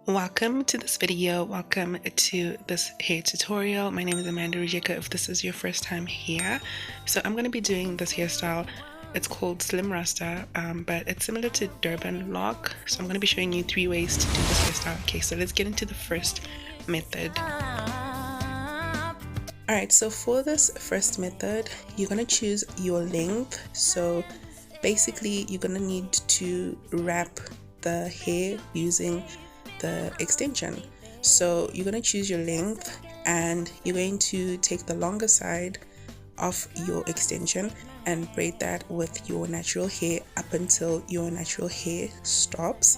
Welcome to this video. Welcome to this hair tutorial. My name is AmandaRujeko if this is your first time here. So I'm going to be doing this hairstyle. It's called Slim Rasta, but it's similar to Durban lock. So I'm going to be showing you 3 ways to do this hairstyle. Okay, so let's get into the first method. Alright, so for this first method, you're going to choose your length. So basically, you're going to need to wrap the hair using the extension. So you're going to choose your length and you're going to take the longer side of your extension and braid that with your natural hair up until your natural hair stops.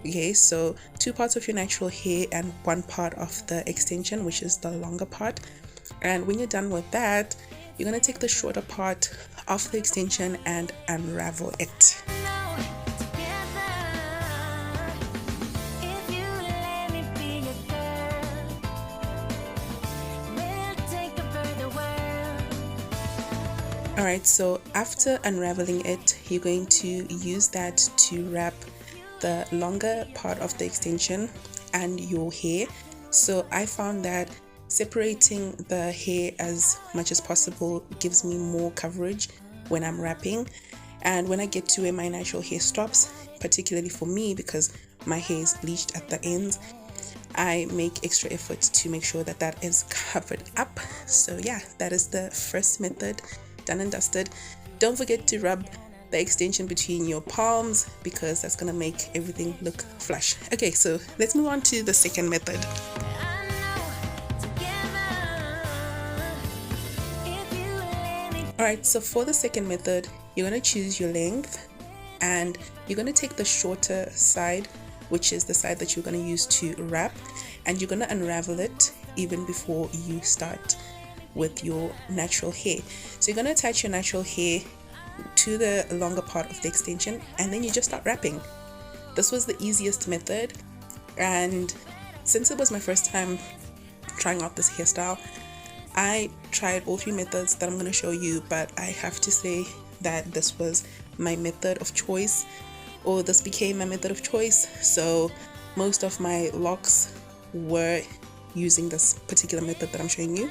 Okay, so 2 parts of your natural hair and 1 part of the extension, which is the longer part. And when you're done with that, you're going to take the shorter part of the extension and unravel it. Alright, so after unraveling it, you're going to use that to wrap the longer part of the extension and your hair. So I found that separating the hair as much as possible gives me more coverage when I'm wrapping. And when I get to where my natural hair stops, particularly for me because my hair is bleached at the ends, I make extra effort to make sure that that is covered up. So yeah, that is the first method. Done and dusted. Don't forget to rub the extension between your palms because that's gonna make everything look flush. Okay, so let's move on to the second method. Alright, so for the second method, you're gonna choose your length and you're gonna take the shorter side, which is the side that you're gonna use to wrap, and you're gonna unravel it even before you start with your natural hair. So you're going to attach your natural hair to the longer part of the extension and then you just start wrapping. This was the easiest method, and since it was my first time trying out this hairstyle, I tried all 3 methods that I'm going to show you, but I have to say that this was my method of choice, or this became my method of choice. So most of my locks were using this particular method that I'm showing you.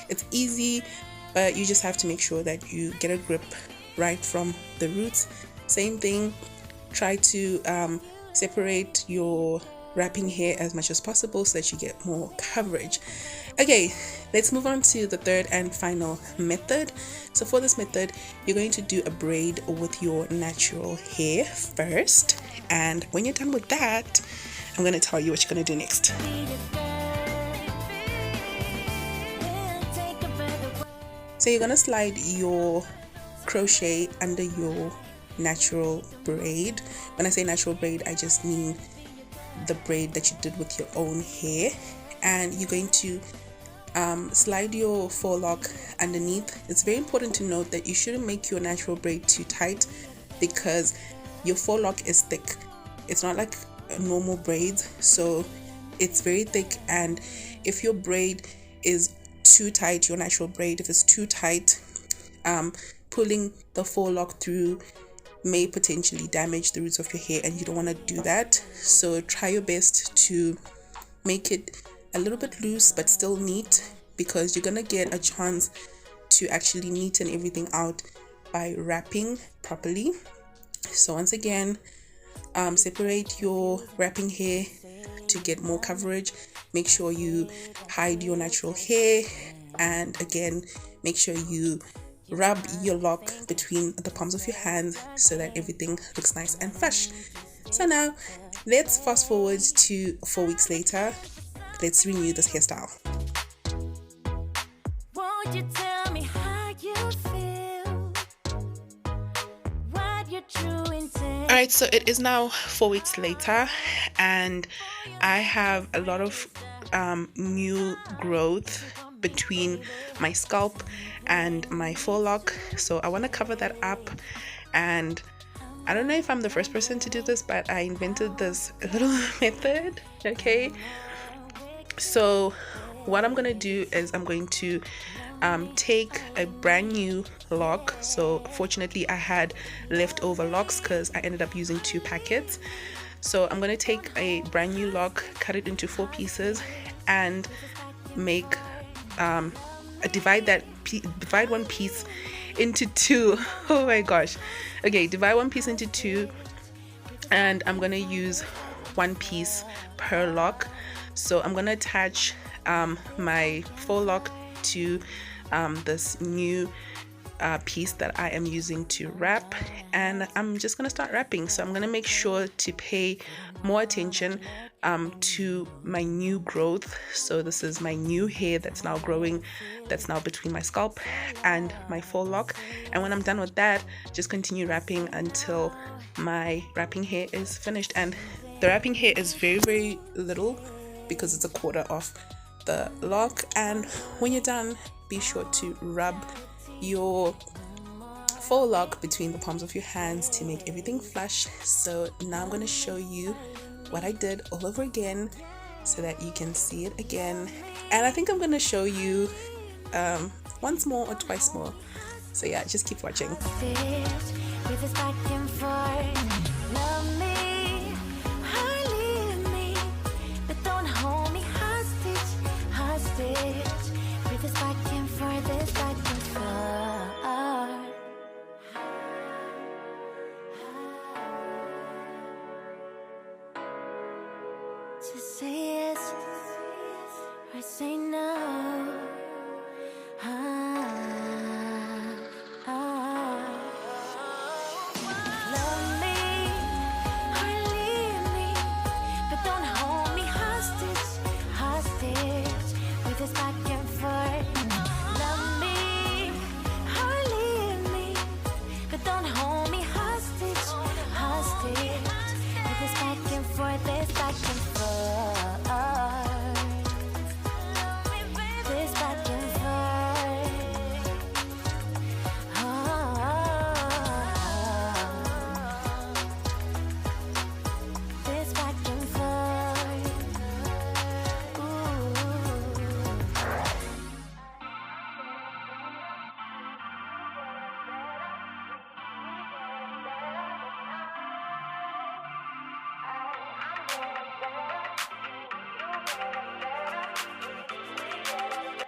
It's easy, but you just have to make sure that you get a grip right from the roots. Same thing, try to separate your wrapping hair as much as possible so that you get more coverage. Okay, let's move on to the third and final method. So for this method, you're going to do a braid with your natural hair first, and when you're done with that, I'm going to tell you what you're going to do next. So you're going to slide your crochet under your natural braid. When I say natural braid, I just mean the braid that you did with your own hair. And you're going to slide your faux lock underneath. It's very important to note that you shouldn't make your natural braid too tight because your faux lock is thick. It's not like normal braids, so it's very thick, and if your braid is too tight, your natural braid, if it's too tight, pulling the faux lock through may potentially damage the roots of your hair, and you don't want to do that. So try your best to make it a little bit loose but still neat, because you're gonna get a chance to actually neaten everything out by wrapping properly. So once again, separate your wrapping hair to get more coverage. Make sure you hide your natural hair, and again, make sure you rub your lock between the palms of your hands so that everything looks nice and fresh. So now let's fast forward to 4 weeks later. Let's renew this hairstyle. Won't you tell me how you feel? What your true intent? Alright, so it is now 4 weeks later, and I have a lot of new growth between my scalp and my faux lock, so I want to cover that up. And I don't know if I'm the first person to do this, but I invented this little method. Okay, so what I'm gonna do is I'm going to take a brand new lock. So fortunately I had leftover locks because I ended up using 2 packets. So I'm gonna take a brand new lock, cut it into 4 pieces, and make divide one piece into 2. Oh my gosh. Okay, divide one piece into 2, and I'm gonna use 1 piece per lock. So I'm gonna attach my faux lock to this new piece that I am using to wrap, and I'm just gonna start wrapping. So I'm gonna make sure to pay more attention to my new growth. So this is my new hair that's now growing, that's now between my scalp and my faux lock. And when I'm done with that, just continue wrapping until my wrapping hair is finished. And the wrapping hair is very, very little because it's a quarter of the lock. And when you're done, be sure to rub your faux lock between the palms of your hands to make everything flush. So now I'm going to show you what I did all over again so that you can see it again. And I think I'm going to show you once more or twice more. So yeah, just keep watching. Just say yes or say no. Love me or leave me, but don't hold me hostage, hostage with this back and forth. Love me or leave me, but don't hold me hostage, hostage with this back and forth, this back and forth.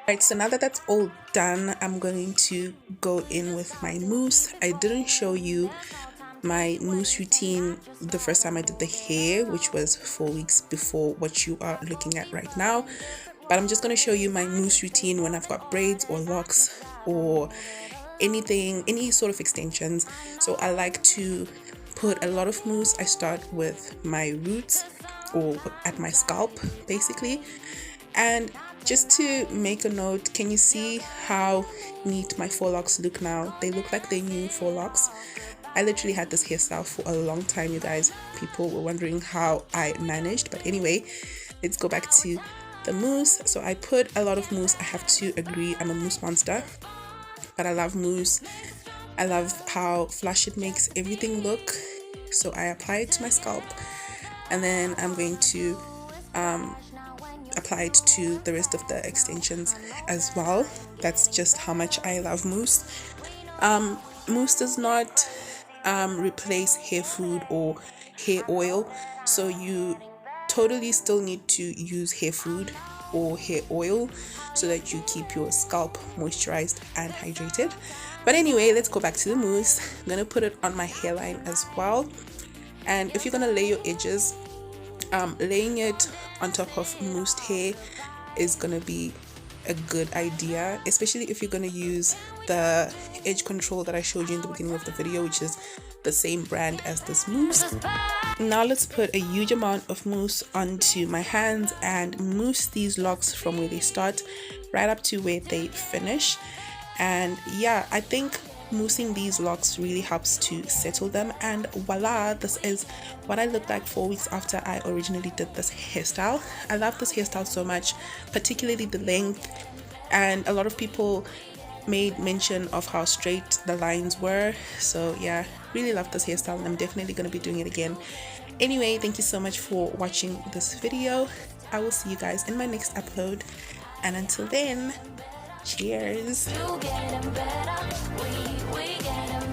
Right, so now that that's all done, I'm going to go in with my mousse. I didn't show you my mousse routine the first time I did the hair, which was 4 weeks before what you are looking at right now, but I'm just going to show you my mousse routine when I've got braids or locks or anything, any sort of extensions. So I like to put a lot of mousse. I start with my roots or at my scalp basically. And just to make a note, can you see how neat my faux locks look now? They look like they're new faux locks. I literally had this hairstyle for a long time, you guys. People were wondering how I managed, but anyway, let's go back to the mousse. So I put a lot of mousse. I have to agree, I'm a mousse monster, but I love mousse. I love how flush it makes everything look. So I apply it to my scalp, and then I'm going to apply it to the rest of the extensions as well. That's just how much I love mousse. Mousse does not replace hair food or hair oil, so you totally still need to use hair food or hair oil so that you keep your scalp moisturized and hydrated. But anyway, let's go back to the mousse. I'm gonna put it on my hairline as well, and if you're gonna lay your edges, laying it on top of moussed hair is gonna be a good idea, especially if you're gonna use the edge control that I showed you in the beginning of the video, which is the same brand as this mousse. Now let's put a huge amount of mousse onto my hands and mousse these locks from where they start right up to where they finish. And yeah, I think moussing these locks really helps to settle them, and voila, this is what I looked like 4 weeks after I originally did this hairstyle. I love this hairstyle so much, particularly the length, and a lot of people made mention of how straight the lines were. So yeah, really love this hairstyle, and I'm definitely going to be doing it again. Anyway, thank you so much for watching this video. I will see you guys in my next upload, and until then, cheers. You getting better. We